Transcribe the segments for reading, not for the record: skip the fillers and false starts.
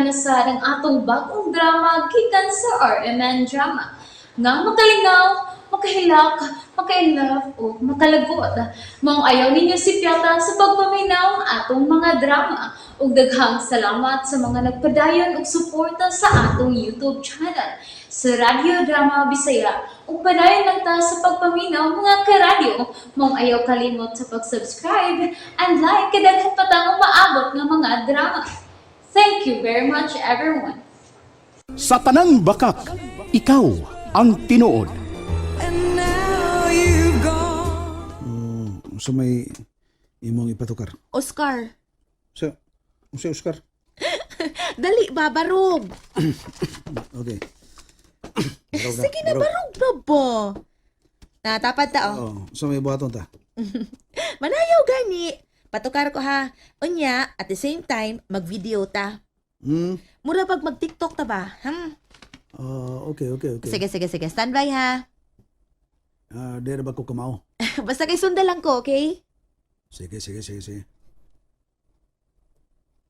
na sa ng atong bagong drama gikan sa RMN Drama. Nga makalingaw, makahilak, makailove, o makalagot. Maong ayaw ninyo si Piata sa pagpaminaw ang atong mga drama. Ug daghang salamat sa mga nagpadayon ug suporta sa atong YouTube channel sa Radyo Drama Bisaya. Ug padayon lang ta sa pagpaminaw mga karadyo. Maong ayaw kalimot sa pag-subscribe and like kadaghan pa tang maabot nga mga drama. Thank you very much everyone. Sa tanang bakak, ikaw ang tinuod. And now you've gone. So may imong ipatukar. Oscar, So, si Oscar. dali ba, barog? Okay. Sige na, barog na ba? Natapad ta, oh. Oh, so may buhaton ta. Manayaw gani. Patukar ko ha. Unya, at the same time, mag-video ta. Hmm. Mura pag mag-TikTok ta ba? Okay. Sige. Standby ha. Dere ba ko kamao? Basta kay sunda lang ko, okay? Sige.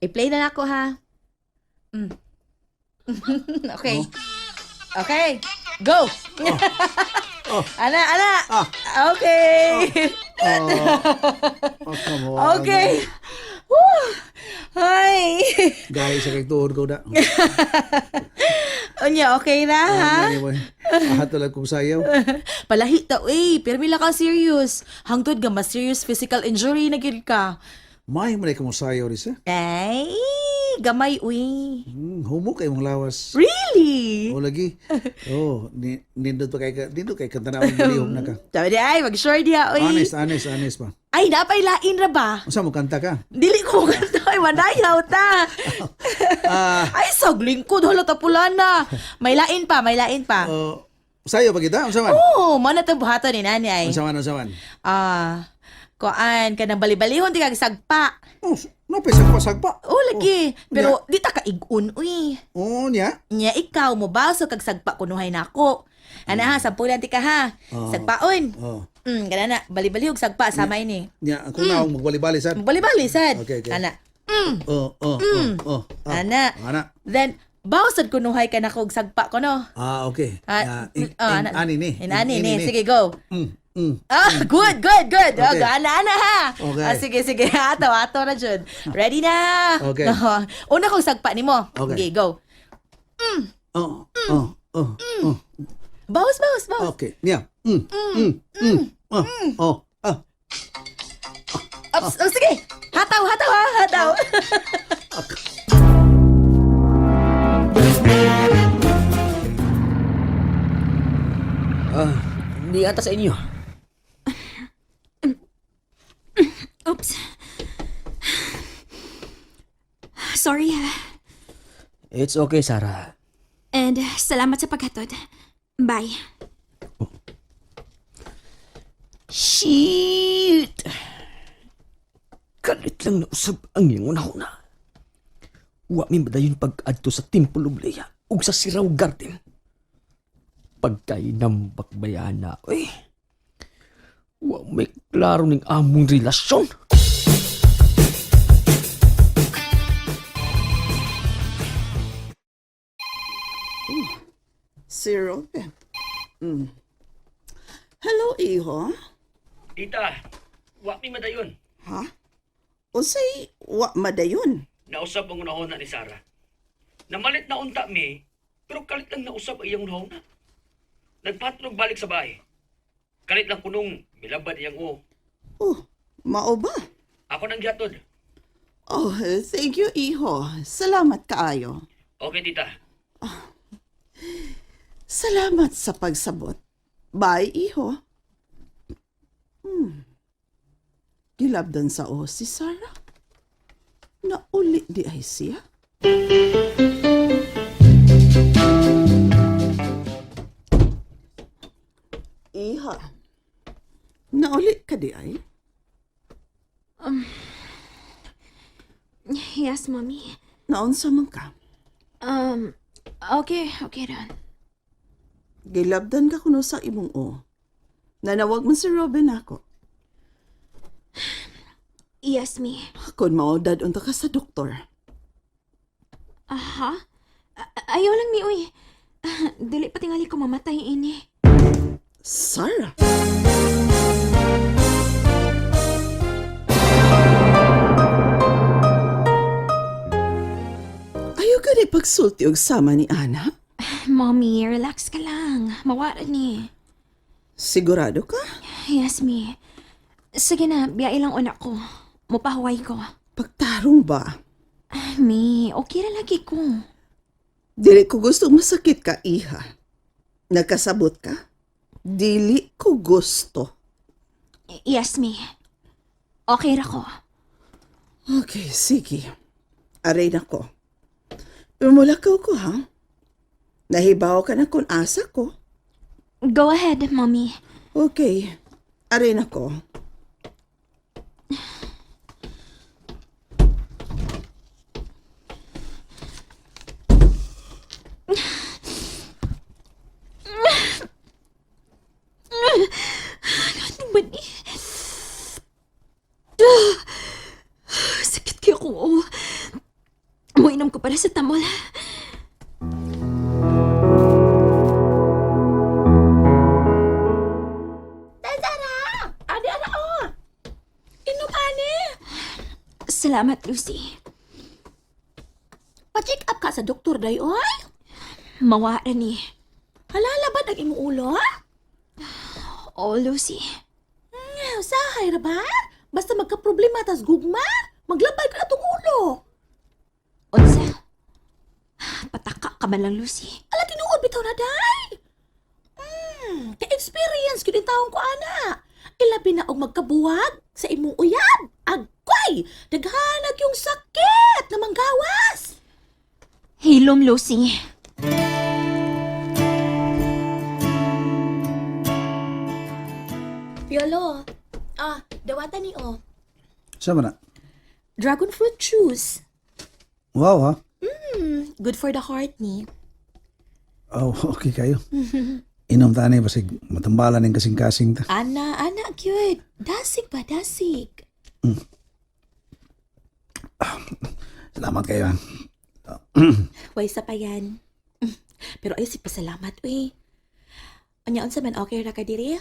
I-play na ako ha. Okay. Okay. Go! Ana. Okay. Come on. Okay. Woo! Hi. Dahil sa kay tuod ko na. Unya, okay na ha? Tulag kong sayaw. Palahi ta, pirmi lang ka serious. Hangtod ga mas serious physical injury na gid ka. May malay ka mong sayaw, Risa. Ay, gamay, uy. Humo kay mong lawas. Really? O lagi. Nindot kay kantanawang galihom na ka. Sabi di ay, mag-sure diha, uy. Honest pa. Ay, napay lain ra ba? Unsa mo kanta ka? Dili ko kanta, ay, manayaw ta. Ay, sagling ko, dahil ta pula na. May lain pa. Sayaw pa kita? Unsa man? Oo, mana ta buhaton ni nani ay. Unsa man? Kuan, kanang bali-balihon, di kag sagpa. Oh, napay sagpa. Oh, lagi. Pero, di ta ka-igun, uy. Oh, niya? Nya ikaw mo baso kag sagpa kunuhay nako. Ana ha, sampulan ti ka ha. Sagpaon. Oh. Kana na, bali-bali og sagpa sama ini. Niya, ako na akong magbali-bali sad. Bali-bali sad. Okay. Ana. Ana. Then bawsad kunuhay ka nako og sagpa ko no. Okay. Ani ni. Sige, go. Good. Okay. Ana ha. Okay. Sige. Ato na jud. Ready na. Okay. Una kong sagpa nimo. Okay. Okay, go. Bawas. Okay. Niya. Sige. Hataw ha. Hindi ata sa inyo. Oops. Sorry ha. It's okay, Sarah. And salamat sa paghatod. Bye. Shit! Kalit lang na usab ang iyong una. Wa mi madayon pag-adto sa Temple of Leia ug sa Siraw Garden. Pagkay nambak bayana, wa may klaro ning among relasyon. Si Robin. Hello, iho. Tita, wa mi madayon. Ha? Usay, wa madayon. Nausap ang unahon na ni Sarah. Namalit na unta mi, pero kalit lang nausap ang iyang unahon na. Nagpatlog balik sa bahay. Kalit lang kunong milabad iyang o. Oh, mao ba? Ako nang gihatod. Oh, thank you, iho. Salamat kaayo. Okay, tita. Salamat sa pagsabot. Bye, iho. Gilabdan sa o si Sarah. Nauli di ay siya. Iha. Nauli ka di ay? Yes, mommy. Naunsa man ka? Okay ron. Gilabdan ka kuno sa imong o. Nanawag man si Robin ako. Yes, me. Kung maudad unta ka sa doktor. Aha? Ayaw lang ni, uy. Dili pa tingali ko mamatay ini. Sarah? Ayaw ka rin pagsulti og sama ni Ana? Mommy, relax ka lang. Mawara ni. Sigurado ka? Yes, mi. Sige na, biyay lang una ko. Mupahuway ko. Pagtarong ba? Mi, okay ra lagi ko. Dili ko gusto masakit ka, iha. Nagkasabot ka? Dili ko gusto. Yes, mi. Okay ra ko. Okay, sige. Aray na ko. Umulakaw ko, ha? Nahibaw ka na kung asa ko. Go ahead, mommy. Okay. Aray na ko. Ano ba ni? Sakit kaya ko. Muinom ko para sa tamol. Salamat, Lucy. Pa-check up ka sa doktor, day, oy. Mawara ni. Halala ba ang imong ulo? Oh, Lucy. Usahay ra ba? Basta magka-problema tas gugma, maglabay ka na tong ulo. Unsa? Pataka ka man lang, Lucy. Ala, tinuod bitaw na, day. Ka-experience ko din taong ko, ana. Ilabi na og magkabuwag sa imong uyab. Agway! Daghanag yung sakit na manggawas. Hilom, Lucy. Piolo, dawatan ni o. Sama na? Dragon fruit juice. Wow, ha? Good for the heart ni. Oh, okay kayo. Inom tani, basig matambalan ng kasing-kasing ta. Ana, cute. Dasig ba, dasig? Salamat kayo, ha? Way sa pa yan. Pero ay, si pasalamat, uy. Anya, unsa man, okay ra ka diri?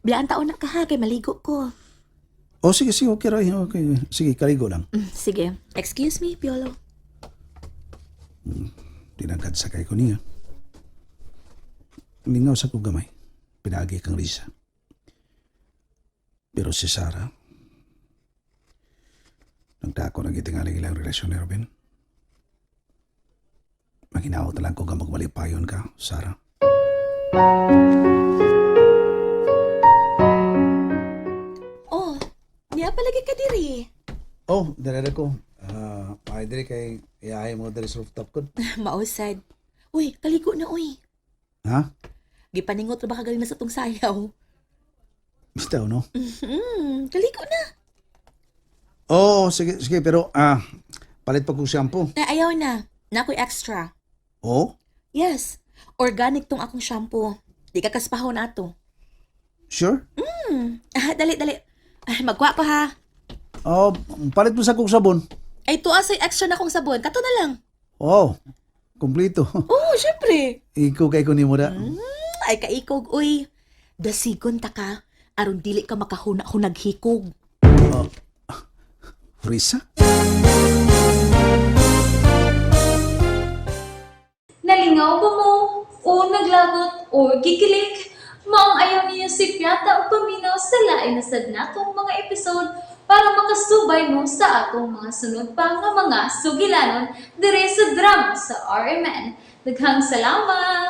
Bilaan taon na ka ha, kay maligo ko. Oh, sige, okay, Roy. Okay. Sige, kaligo lang. Sige. Excuse me, Piolo. Tinagkad sakay ko niya. Lingaw sa kong gamay. Pinagi kang Risa. Pero si Sarah, nagdako na gitingaling ilang relasyon ni Robin. Maginaw talang ko nga magmalipayon ka, Sarah. Oh, niya palagi ka diri. Oh, dalala ko. Ay, diri kay iahay mo diri sa rooftop ko. Mausad. Uy, kaligo na, uy. Ha? Gipaningot ra ba kagaling na sa tong sayaw? Basta, no? Kaligo na. Oh, sige, pero palit pa ko shampoo. Ayaw na. Nakoy extra. Oh? Yes. Organic tong akong shampoo. Di ka kaspahon ato. Sure? Dali. Magwa pa ha. Oh, palit mo sa kong sabon. Ay, tuasay extra na kong sabon. Kato na lang. Oh, kumplito. Oh, syempre. Ikaw kay ko ni mo da. Ay, kaikog, uy. Dasigon ta ka. Aron dili ka makahuna-hunag hikog. Risa? Nalingaw ba mo? O naglagot? O gikilig? Maong ayaw niya si Piata o paminaw sa lain na sad natong mga episode para makasubay mo sa atong mga sunod pa nga mga sugilanon dire sa drama sa RMN. Daghang salamat!